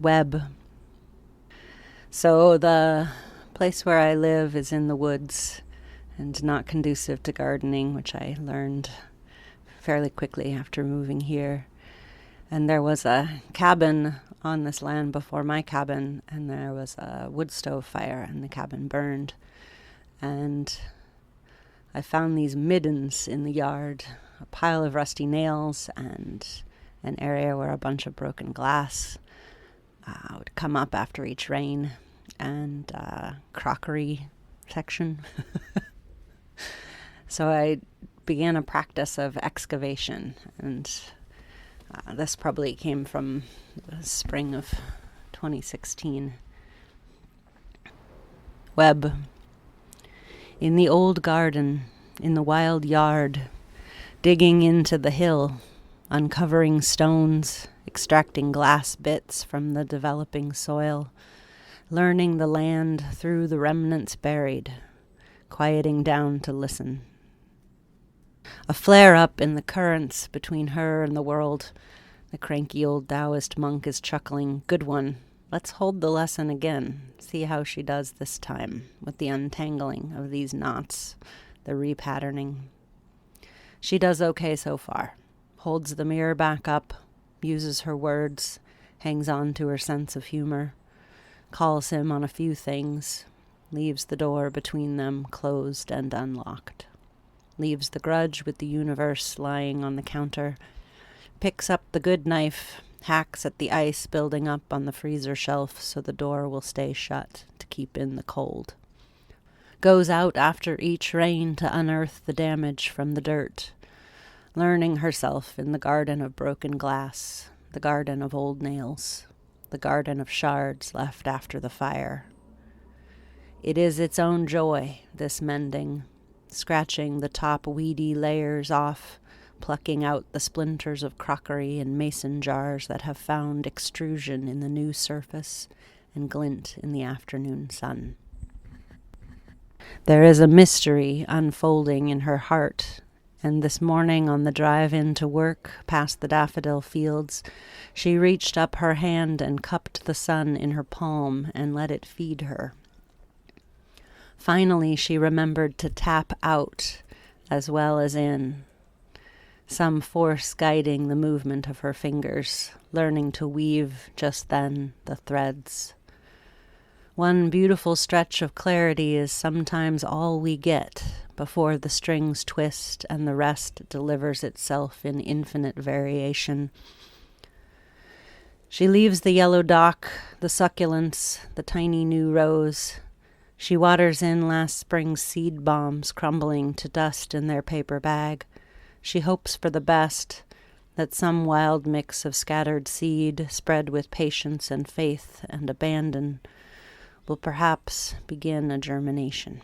Web. So the place where I live is in the woods and not conducive to gardening, which I learned fairly quickly after moving here. And there was a cabin on this land before my cabin, and there was a wood stove fire, and the cabin burned. And I found these middens in the yard, a pile of rusty nails and an area where a bunch of broken glass would come up after each rain, and crockery section. So I began a practice of excavation, and this probably came from the spring of 2016. Web. In the old garden, in the wild yard, digging into the hill, uncovering stones, extracting glass bits from the developing soil, learning the land through the remnants buried, quieting down to listen. A flare-up in the currents between her and the world. The cranky old Taoist monk is chuckling. Good one. Let's hold the lesson again. See how she does this time with the untangling of these knots, the repatterning. She does okay so far. Holds the mirror back up, uses her words, hangs on to her sense of humor, calls him on a few things, leaves the door between them closed and unlocked. Leaves the grudge with the universe lying on the counter, picks up the good knife, hacks at the ice building up on the freezer shelf so the door will stay shut to keep in the cold. Goes out after each rain to unearth the damage from the dirt, learning herself in the garden of broken glass, the garden of old nails, the garden of shards left after the fire. It is its own joy, this mending, scratching the top weedy layers off, plucking out the splinters of crockery and mason jars that have found extrusion in the new surface and glint in the afternoon sun. There is a mystery unfolding in her heart, and this morning on the drive in to work past the daffodil fields, she reached up her hand and cupped the sun in her palm and let it feed her. Finally, she remembered to tap out as well as in, some force guiding the movement of her fingers, learning to weave just then the threads. One beautiful stretch of clarity is sometimes all we get before the strings twist and the rest delivers itself in infinite variation. She leaves the yellow dock, the succulents, the tiny new rose. She waters in last spring's seed bombs crumbling to dust in their paper bag. She hopes for the best, that some wild mix of scattered seed, spread with patience and faith and abandon, will perhaps begin a germination.